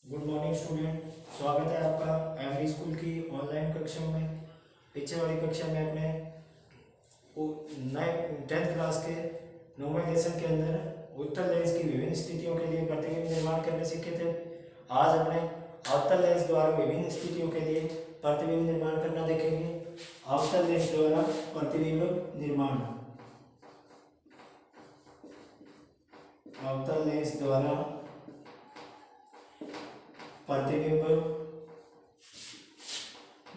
Good morning student. स्वागत है आपका एमडी स्कूल की ऑनलाइन कक्षा में। पीछे वाली कक्षा में अपने नए 10th क्लास के 9वें लेसन के अंदर उत्तल लेंस की विभिन्न स्थितियों के लिए प्रतिबिंब निर्माण करने सीखे थे। आज अपने अवतल लेंस द्वारा विभिन्न स्थितियों के लिए प्रतिबिंब निर्माण करना देखेंगे। अवतल लेंस द्वारा प्रतिबिंब निर्माण, अवतल लेंस द्वारा प्रतिबिंब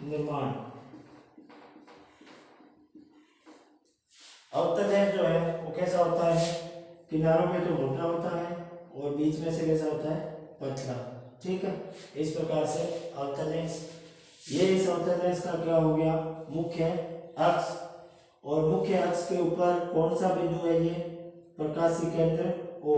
निर्माण। अवतल लेंस जो है वो कैसा होता है, किनारों पे तो मोटा होता है और बीच में से कैसा होता है, पतला। ठीक है, इस प्रकार से अवतल लेंस। ये इस अवतल लेंस का क्या हो गया, मुख्य अक्ष। और मुख्य अक्ष के ऊपर कौन सा बिंदु है, ये प्रकाशीय केंद्र O,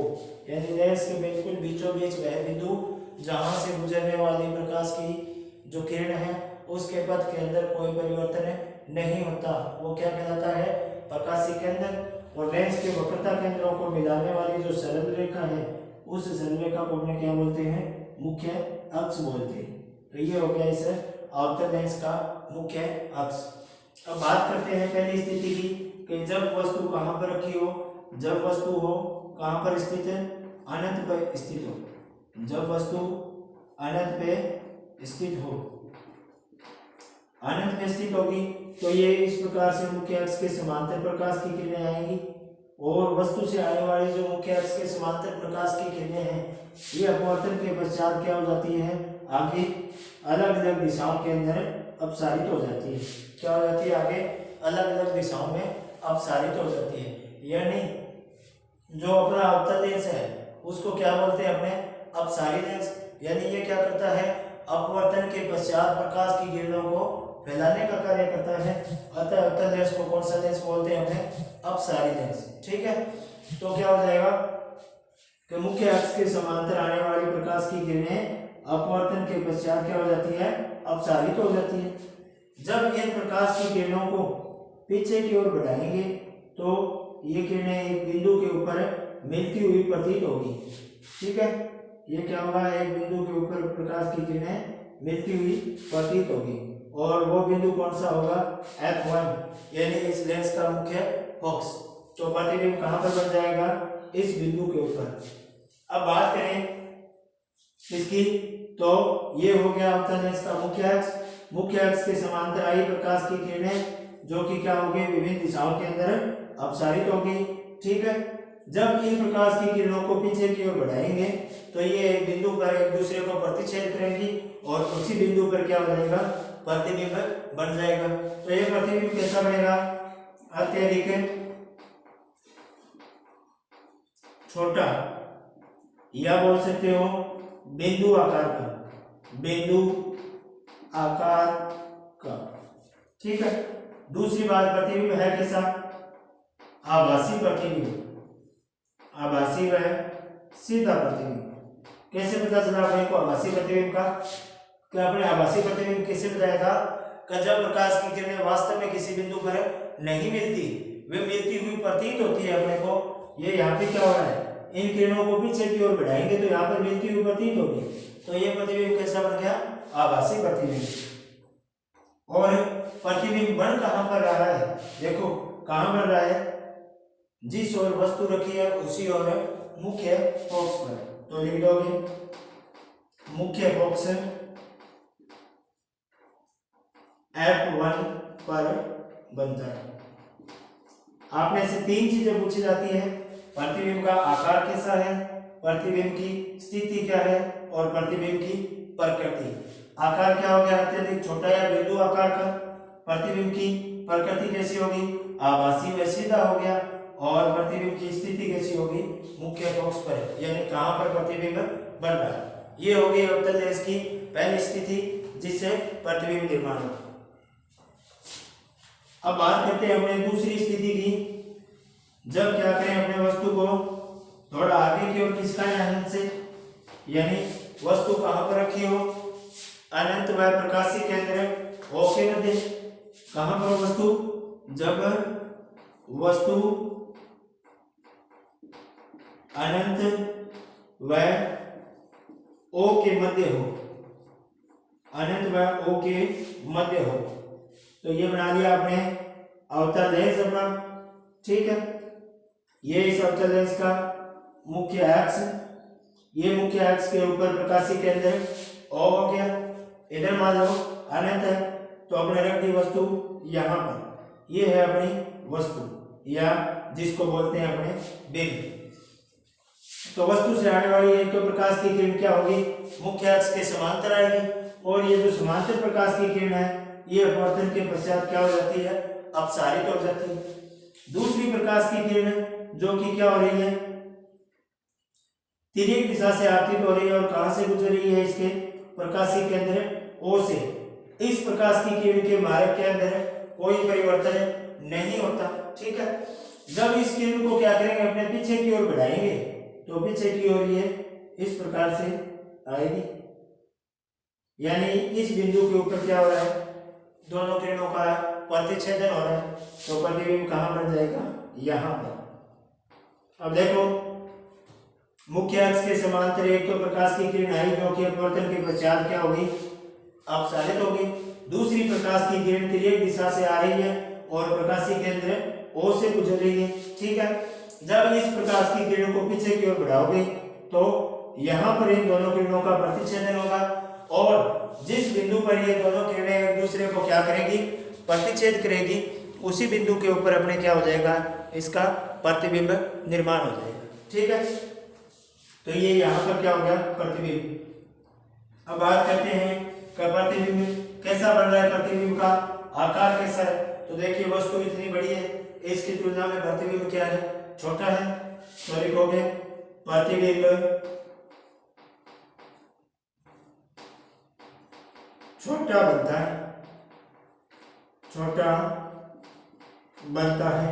यानी लेंस के बिल्कुल बीचों बीच वह बिंदु जहां से गुजरने वाली प्रकाश की जो किरण है उसके पथ के अंदर कोई परिवर्तन नहीं होता, वो क्या कहलाता है, प्रकाशीय केंद्र। और लेंस के वक्रता केंद्रों को मिलाने वाली जो सरल रेखा है उस सरल रेखा को अपने क्या बोलते हैं, मुख्य अक्ष बोलते हैं। तो ये हो गया इस अवतल लेंस का मुख्य अक्ष। अब बात करते हैं पहली स्थिति की कि जब वस्तु कहां पर रखी हो, जब वस्तु हो कहां पर स्थित है, अनंत पर स्थित हो। जब वस्तु अनंत पे स्थित हो, अनंत में स्थित होगी तो ये इस प्रकार से मुख्य अक्ष के समांतर प्रकाश की किरणें आएंगी। और वस्तु से आने वाली जो मुख्य अक्ष के समांतर प्रकाश की किरणें हैं ये अपवर्तन के पश्चात क्या हो जाती है, आगे अलग अलग दिशाओं के अंदर अपसारित हो जाती है। क्या हो जाती है, आगे अलग अलग दिशाओं में अपसारित हो जाती है। यानी जो अपना अवतल लेंस है उसको क्या बोलते हैं, अपने अपसारी लेंस। यानी ये क्या करता है, अपवर्तन के पश्चात प्रकाश की किरणों को फैलाने का कार्य करता है। अतः अवतल लेंस को कौन सा लेंस बोलते हैं, अपने अपसारी लेंस। ठीक है, तो क्या हो जाएगा कि मुख्य अक्ष के समांतर आने वाली प्रकाश की किरणें अपवर्तन के पश्चात क्या हो जाती है, अपसारित हो जाती है। जब इन प्रकाश की किरणों को पीछे की ओर बढ़ाएंगे तो ये किरणें एक बिंदु के ऊपर मिलती हुई प्रतीत होगी। ठीक है, ये क्या होगा, एक बिंदु के ऊपर प्रकाश की किरणें मिलती हुई प्रतीत होगी। और वो बिंदु कौन सा होगा, F1, यानी इस लेंस का मुख्य फोकस। तो प्रतिबिंब कहां पर बन जाएगा, इस बिंदु के ऊपर। अब बात करें इसकी, तो ये हो गया अवतल लेंस का मुख्य अक्ष। मुख्य अक्ष के समांतर आई प्रकाश की किरणें जो कि क्या होगी, विभिन्न दिशाओं के अंदर अपसारित होगी। ठीक है, जब इन प्रकाश की किरणों को पीछे की ओर बढ़ाएंगे तो ये एक बिंदु पर एक दूसरे को प्रतिच्छेद करेंगी और उसी बिंदु पर क्या हो जाएगा, प्रतिबिंब बन जाएगा। तो ये प्रतिबिंब कैसा बनेगा, अत्यधिक छोटा, या बोल सकते हो बिंदु आकार का, बिंदु आकार का। ठीक है, दूसरी बात, प्रतिबिंब है कैसा, आभासी प्रतिबिंब। आभासी व सीधा प्रतिबिंब। कैसे पता चला अपने को आभासी प्रतिबिंब का, क्या अपने आभासी प्रतिबिंब कैसे बताया था कि जब प्रकाश की किरणें वास्तव में किसी बिंदु पर नहीं मिलती, वे मिलती हुई प्रतीत होती है अपने को। ये यहाँ पे क्या हो रहा है, इन किरणों को पीछे की ओर बढ़ाएंगे तो यहाँ पर मिलती हुई प्रतीत होगी। तो ये प्रतिबिंब कैसा बन गया, आभासी प्रतिबिंब। और प्रतिबिंब बन कहां पर रहा है, देखो कहां बन रहा है, जिस ओर वस्तु रखी है उसी ओर मुख्य फोकस पर। तो लिख दोगे मुख्य फोकस F1 पर बनता है। आपने से तीन चीजें पूछी जाती है, प्रतिबिंब का आकार कैसा है, प्रतिबिंब की स्थिति क्या है और प्रतिबिंब की प्रकृति। आकार क्या हो गया, अत्यधिक छोटा या बिंदु आकार का। प्रतिबिंब की प्रकृति कैसी होगी, आभासी व सीधा हो गया। और प्रतिबिंब की स्थिति कैसी होगी, मुख्य फोकस पर, यानी कहां पर प्रतिबिंब बन रहा है। ये होगी अवतल लेंस की पहली स्थिति जिससे प्रतिबिंब निर्माण हो। अब बात करते हैं अपने दूसरी स्थिति की। जब क्या करें, अपने वस्तु को थोड़ा आगे की ओर खिसकाएं अनंत से, यानी वस्तु कहां पर रखी हो, अनंत व प्रकाशीय केंद्र O के मध्य। कहां पर वस्तु, जब वस्तु अनंत व ओ के मध्य हो, अनंत व ओ के मध्य हो। तो ये बना लिया आपने अवतल लेंस अपना, ठीक है। ये इस अवतल लेंस का मुख्य अक्ष, ये मुख्य अक्ष के ऊपर प्रकाशीय केंद्र ओ हो गया। इधर मान लो अनंत है तो अपने रख दी वस्तु यहाँ पर, ये है अपनी वस्तु या जिसको बोलते हैं अपने बिंदु। तो वस्तु से आने वाली एक तो प्रकाश की किरण क्या होगी, मुख्य अक्ष के समांतर आएगी, और ये जो समांतर प्रकाश की किरण है ये अपवर्तन के पश्चात क्या हो जाती है, अपसारित हो जाती है। दूसरी प्रकाश की किरण जो कि क्या हो रही है, तिर्यक दिशा से आपतित हो रही है, और कहां से गुजर रही है, इसके प्रकाशीय केंद्र ओ से। इस प्रकाश की किरण के मार्ग के अंदर कोई परिवर्तन नहीं होता, ठीक है। जब इस किरण को क्या करेंगे, अपने पीछे की ओर बढ़ाएंगे तो पीछे की ओर ये इस प्रकार से आएगी, यानी इस बिंदु के ऊपर क्या हो रहा है, दोनों किरणों का प्रतिच्छेदन हो रहा है, तो प्रतिबिंब कहां बन जाएगा, यहां पर। अब देखो मुख्य अक्ष के समांतर एक तो प्रकाश की किरण आई जो कि अपवर्तन के पश्चात क्या होगी, अपसारित होगी। दूसरी प्रकाश की किरण तिर्यक दिशा से आ रही है और प्रकाशीय केंद्र ओ से गुजर रही है, ठीक है। जब इस प्रकाश की किरण को पीछे की ओर बढ़ाओगे तो यहाँ पर इन दोनों किरणों का प्रतिच्छेदन होगा, और जिस बिंदु पर ये दोनों किरणें एक दूसरे को क्या करेगी, प्रतिच्छेद करेगी, उसी बिंदु के ऊपर अपने क्या हो जाएगा, इसका प्रतिबिंब निर्माण हो जाएगा, ठीक है। तो ये यहाँ पर क्या हो गया, प्रतिबिंब। अब बात करते हैं कि प्रतिबिंब कैसा बन रहा है, प्रतिबिंब का आकार कैसा है। तो देखिए वस्तु इतनी बड़ी है, इसकी तुलना में प्रतिबिंब क्या है, छोटा है। तो लिखोगे प्रतिबिंब छोटा बनता है, छोटा बनता है।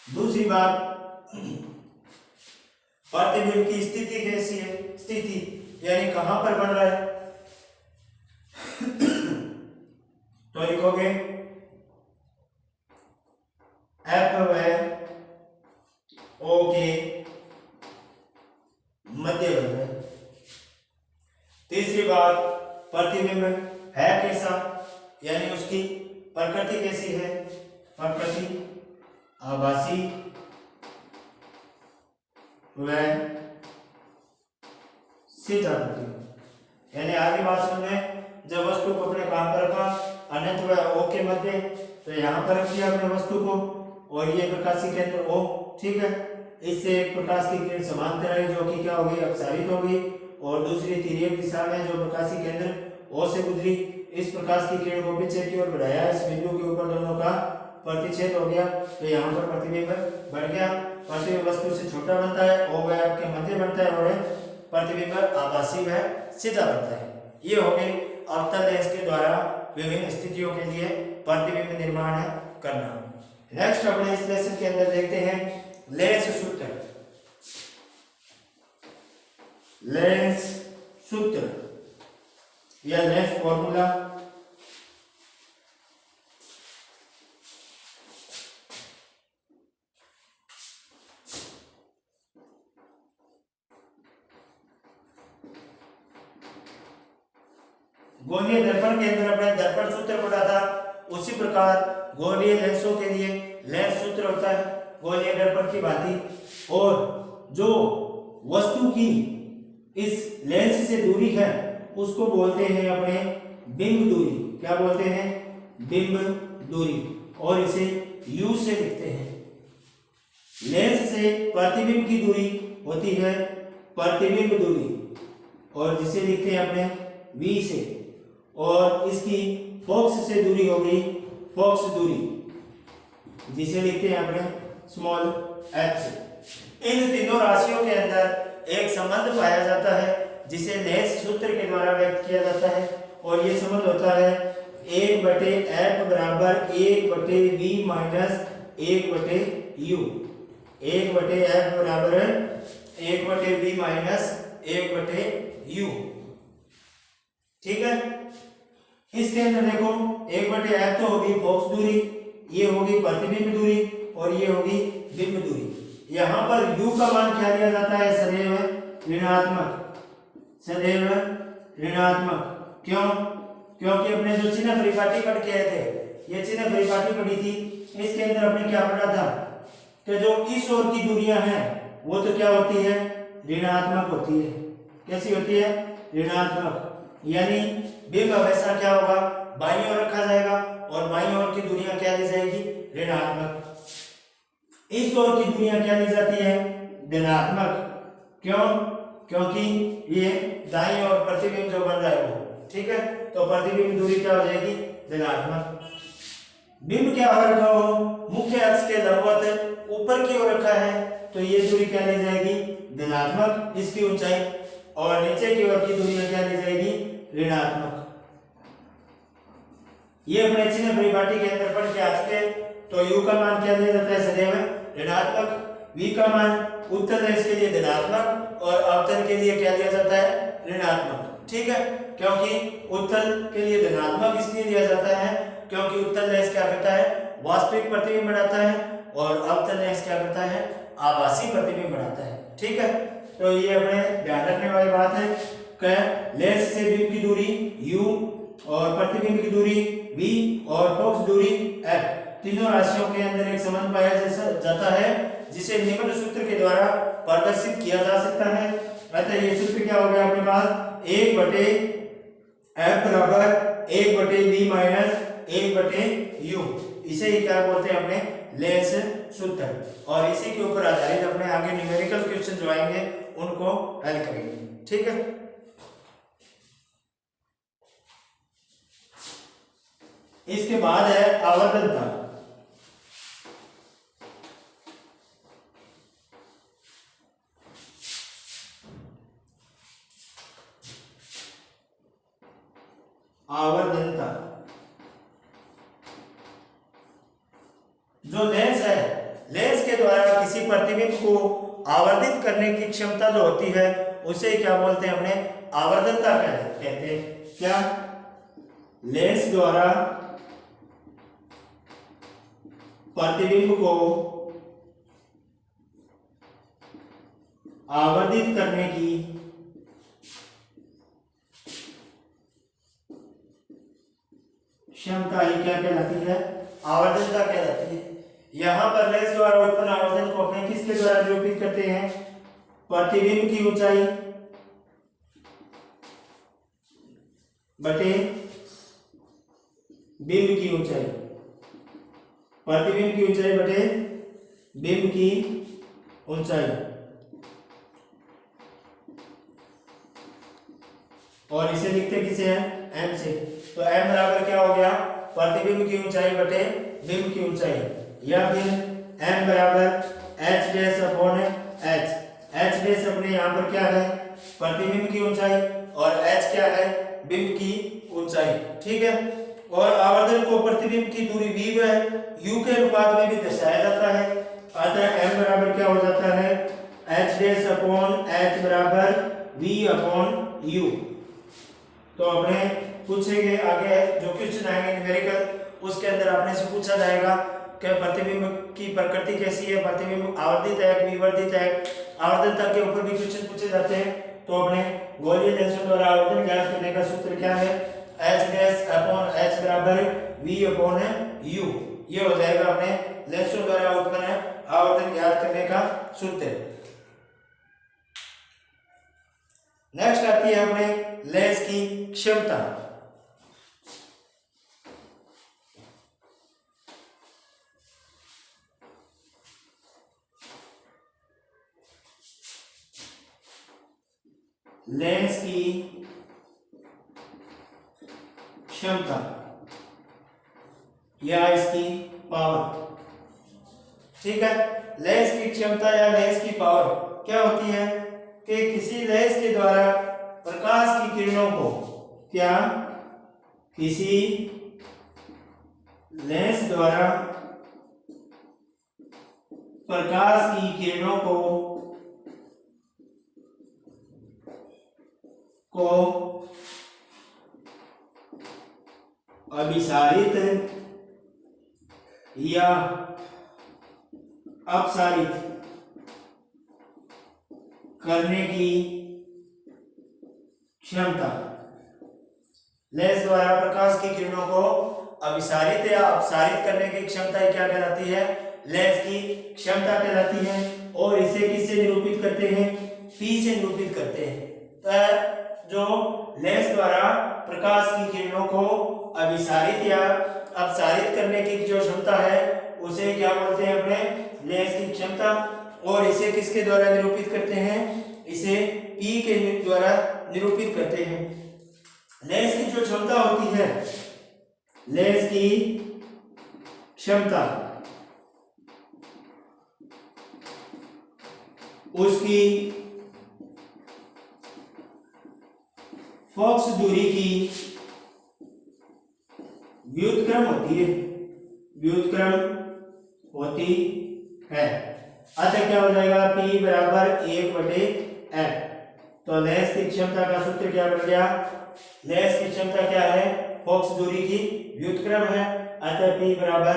दूसरी बात, प्रतिबिंब की स्थिति कैसी है, स्थिति यानी कहां पर बन रहा है। तो लिखोगे एफ व ओ के मध्य बन रहा है। तीसरी बात, प्रतिबिंब है कैसा, यानी उसकी प्रकृति कैसी है, प्रकृति आभासी व सीधा प्रति। यानी आगे बात सुनने, जब वस्तु को अपने कहां पर रखा, अनंत व ओ के मध्य, तो यहां पर रख दिया अपने वस्तु को, और ये प्रकाशीय केंद्र ओ, ठीक है। इससे एक प्रकाश की किरण समांतर आई जो कि क्या होगी, अपसारित होगी, और दूसरी तिर्यक दिशा में जो प्रकाशीय केंद्र ओ से गुजरी, इस प्रकाश की किरण को पीछे की ओर बढ़ाया, इस बिंदु के ऊपर दोनों का प्रतिच्छेद हो गया, तो यहाँ पर प्रतिबिंब बढ़ गया। प्रतिबिंब वस्तु से छोटा बनता है, ओ व आपके मध्य बनता है, और प्रतिबिंब आभासी व सीधा बनता है। ये हो गई अवतल लेंस के द्वारा विभिन्न स्थितियों के लिए प्रतिबिंब निर्माण करना। नेक्स्ट अपने इस लेसन के अंदर देखते हैं लेंस सूत्र। लेंस सूत्र या लेंस फॉर्मूला। गोलीय दर्पण के अंदर अपने दर्पण सूत्र पढ़ा था, उसी प्रकार गोलीय लेंसों के लिए लेंस सूत्र होता है गोलीय दर्पण की भांति। और जो वस्तु की इस लेंस से दूरी है उसको बोलते हैं अपने बिंब दूरी। क्या बोलते हैं? बिंब दूरी, और इसे U से लिखते हैं। लेंस से प्रतिबिंब की दूरी होती है प्रतिबिंब दूरी, और जिसे लिखते हैं अपने V से, और इसकी फोकस से दूरी होगी फोकस दूरी, जिसे लिखते हैं अपने स्मॉल f से। इन तीनों राशियों के अंदर एक संबंध पाया जाता है जिसे लेंस सूत्र के द्वारा व्यक्त किया जाता है, और ये संबंध होता है 1/f बराबर 1/v माइनस 1/u। 1/f बराबर 1/v माइनस 1/u, ठीक है। इसके अंदर देखो 1/f तो होगी फोकस दूरी, ये होगी प्रतिबिंब दूरी, और ये होगी बिंब दूरी। यहाँ पर u का मान क्या लिया जाता है? सदैव ऋणात्मक। सदैव ऋणात्मक। क्यों? क्योंकि अपने जो चिन्ह परिपाटी पढ़ के आए थे, ये चिन्ह परिपाटी पढ़ी थी, इसके अंदर अपने क्या पढ़ा था कि जो इस ओर की दूरियां हैं वो तो क्या होती है, ऋणात्मक होती है। कैसी होती है? ऋणात्मक। यानी बिंब हमेशा क्या होगा, बाईं ओर रखा जाएगा और बाईं ओर की दूरियां क्या ली जाएगी, ऋणात्मक। इस ओर की दूरियां क्या ली जाती है, धनात्मक। क्यों? क्योंकि ये दाईं ओर प्रतिबिंब जो बन रहा है वो, ठीक है, तो प्रतिबिंब दूरी क्या हो जाएगी, धनात्मक। बिंब क्या हो रखा हो, मुख्य अक्ष के लंबवत ऊपर की ओर रखा है, तो ये दूरी क्या ली जाएगी, धनात्मक, इसकी ऊंचाई, और नीचे की ओर की दूरी क्या ली जाएगी, ऋणात्मक। ये अपने चिन्ह परिपाटी के अंदर पढ़ के आ चुके। तो u का मान क्या दिया जाता है, सदैव ऋणात्मक। v का मान उत्तल रेखा के लिए धनात्मक और अवतल के लिए क्या दिया जाता है, ऋणात्मक। ठीक है, क्योंकि उत्तल के लिए धनात्मक इसलिए दिया जाता है क्योंकि उत्तल रेखा क्या करता है, वास्तविक प्रतिबिंब बनाता है, और अवतल रेखा क्या करता है, आभासी प्रतिबिंब बनाता है। ठीक है, तो ये अपने ध्यान रखने वाली बात है कि लेंस से बिंब की दूरी u और प्रतिबिंब की दूरी v और फोकस दूरी f, तीनों राशियों के अंदर एक संबंध पाया जाता है जिसे निम्न सूत्र के द्वारा प्रदर्शित किया जा सकता है। अतः ये सूत्र क्या हो गया अपने पास, 1/f बराबर 1/v माइनस 1/u। इसे ही क्या बोलते हैं अपने, लेंस सूत्र। और इसी के ऊपर आधारित अपने आगे न्यूमेरिकल क्वेश्चन जो आएंगे उनको हल करेंगे। ठीक है, इसके बाद है आवर्तनता। आवर्तनता जो लेंस है, लेंस के द्वारा किसी प्रतिबिंब को आवर्धित करने की क्षमता जो होती है उसे क्या बोलते हैं अपने, आवर्तनता कहते हैं। क्या? लेंस द्वारा प्रतिबिंब को आवर्धित करने की क्षमता ही क्या कहलाती है, आवर्तनता कहलाती है। यहां पर लेंस द्वारा उत्पन्न आवर्तन को अपने किसके द्वारा निरूपित करते हैं, प्रतिबिंब की ऊंचाई बटे बिंब की ऊंचाई, प्रतिबिंब की ऊंचाई बटे बिंब की ऊंचाई, और इसे लिखते किसे हैं, m से। तो m बराबर क्या हो गया, प्रतिबिंब की ऊंचाई बटे बिंब की ऊंचाई, या फिर m बराबर h dash upon h। h dash अपने यहाँ पर क्या है, प्रतिबिंब की ऊंचाई, और h क्या है, बिंब की ऊंचाई। ठीक है, और आवर्धन को प्रतिबिंब की दूरी v व u के अनुपात में भी दर्शाया जाता है। अतः m बराबर क्या हो जाता है, h डैश अपॉन h बराबर v अपॉन u। तो अपने पूछेंगे आगे जो क्वेश्चन आएंगे न्यूमेरिकल, उसके अंदर अपने से पूछा जाएगा कि प्रतिबिंब की प्रकृति कैसी है, प्रतिबिंब आवर्धित है कि विवर्धित है। आवर्तनता के ऊपर भी क्वेश्चन पूछे जाते हैं। तो अपने गोलीय लेंसों द्वारा आवर्तन ज्ञात करने का सूत्र क्या है, h डैश अपॉन h बराबर v अपॉन u। ये हो जाएगा अपने लेंसों द्वारा उत्पन्न आवर्तन ज्ञात करने का सूत्र। नेक्स्ट आती है अपने लेंस की क्षमता। लेंस की क्षमता या इसकी पावर। ठीक है, लेंस की क्षमता या लेंस की पावर क्या होती है कि किसी लेंस के द्वारा प्रकाश की किरणों को, क्या किसी लेंस द्वारा प्रकाश की किरणों को अभिसारित या अपसारित करने की क्षमता। लेंस द्वारा प्रकाश की किरणों को अभिसारित या अपसारित करने की क्षमता क्या कहलाती है? लेंस की क्षमता कहलाती है। और इसे किससे निरूपित करते हैं? P से निरूपित करते हैं। तो जो लेंस द्वारा प्रकाश की किरणों को अभिसारित या अपसारित करने की जो क्षमता है उसे क्या बोलते हैं? अपने लेंस की क्षमता। और इसे किसके द्वारा निरूपित करते हैं? इसे P के द्वारा निरूपित करते हैं। लेंस की जो क्षमता होती है, लेंस की क्षमता, उसकी फोकस दूरी की व्युत्क्रम होती है, व्युत्क्रम होती है। अतः क्या हो जाएगा? P बराबर 1/f। तो लेंस की क्षमता का सूत्र क्या बन गया? लेंस की क्षमता क्या है? फोकस दूरी की व्युत्क्रम है। अतः P बराबर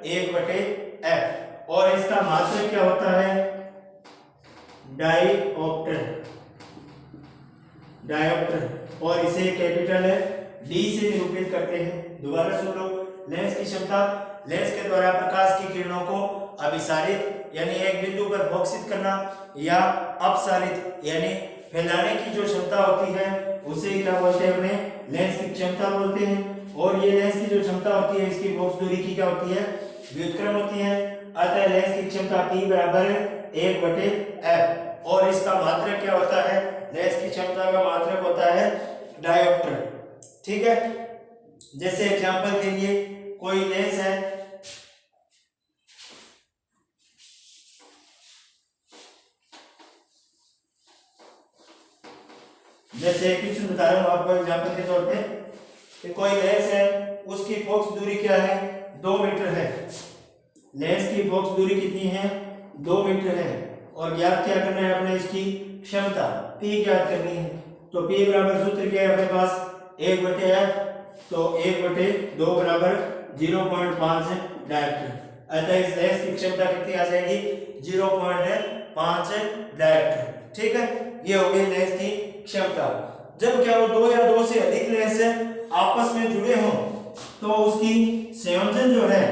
1/f। और इसका मात्रक क्या होता है? डायऑप्टर, डायऑप्टर। और इसे कैपिटल D से निरूपित करते हैं। दोबारा सुन लो। लेंस की क्षमता, लेंस के द्वारा प्रकाश की किरणों को अभिसारित यानी एक बिंदु पर फोकसित करना या अपसारित यानी फैलाने की जो क्षमता होती है उसे क्या बोलते हैं? अपने लेंस की क्षमता बोलते हैं। और ये लेंस की जो क्षमता होती है इसकी फोकस दूरी की क्या होती है? व्युत्क्रम होती है। अतः लेंस की क्षमता P बराबर 1/f। और इसका मात्रक क्या होता है? लेंस की क्षमता का मात्रक होता है डायोप्टर। ठीक है। जैसे एग्जांपल के लिए कोई लेंस है, जैसे कुछ बता रहा हूं आपको एग्जांपल के तौर पे कि कोई लेंस है, उसकी फोकस दूरी क्या है? 2 मीटर है। लेंस की फोकस दूरी कितनी है? 2 मीटर है। और ज्ञात क्या करना है? अपने इसकी क्षमता P ज्ञात करनी है। तो P बराबर सूत्र क्या है अपने पास? 1/f। तो 1/2 बराबर 0.5 डायोप्टर। अतः इस लेंस की क्षमता कितनी आ जाएगी? 0.5 डायोप्टर। ठीक है, ये हो गई लेंस की क्षमता। जब क्या हो 2 या 2 से अधिक लेंस आपस में जुड़े हों तो उसकी संयोजन जो है,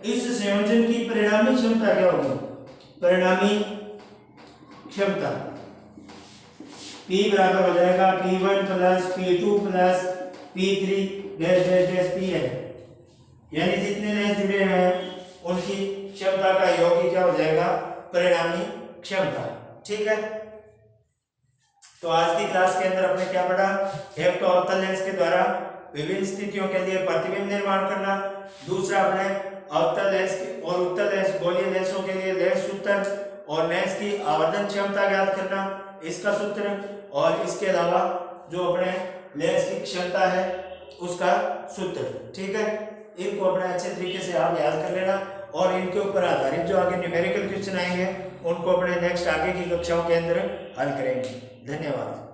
इस संयोजन की परिणामी क्षमता क्या होगी? परिणामी क्षमता P बराबर हो जाएगा P1 plus P2 plus P3 dash dash dash Pn। यानी जितने लेंस जुड़े हैं उनकी क्षमता का योग क्या हो जाएगा? परिणामी क्षमता। ठीक है। तो आज की क्लास के अंदर अपने क्या पढ़ा? एक तो अवतल लेंस के द्वारा विभिन्न स्थितियों के लिए प्रतिबिंब निर्माण करना। दूसरा अपने अवतल लेंस और उत्तल लेंस गोलीय लेंसों के लिए लेंस सूत्र और लेंस की आवर्धन क्षमता ज्ञात करना, इसका सूत्र। और इसके अलावा जो अपने लेंस की क्षमता है उसका सूत्र। ठीक है, इनको अपने अच्छे तरीके से आप याद कर लेना और इनके ऊपर आधारित जो आगे न्यूमेरिकल क्वेश्चन आएंगे उनको अपने नेक्स्ट आगे की कक्षाओं के अंदर हल करेंगे। धन्यवाद।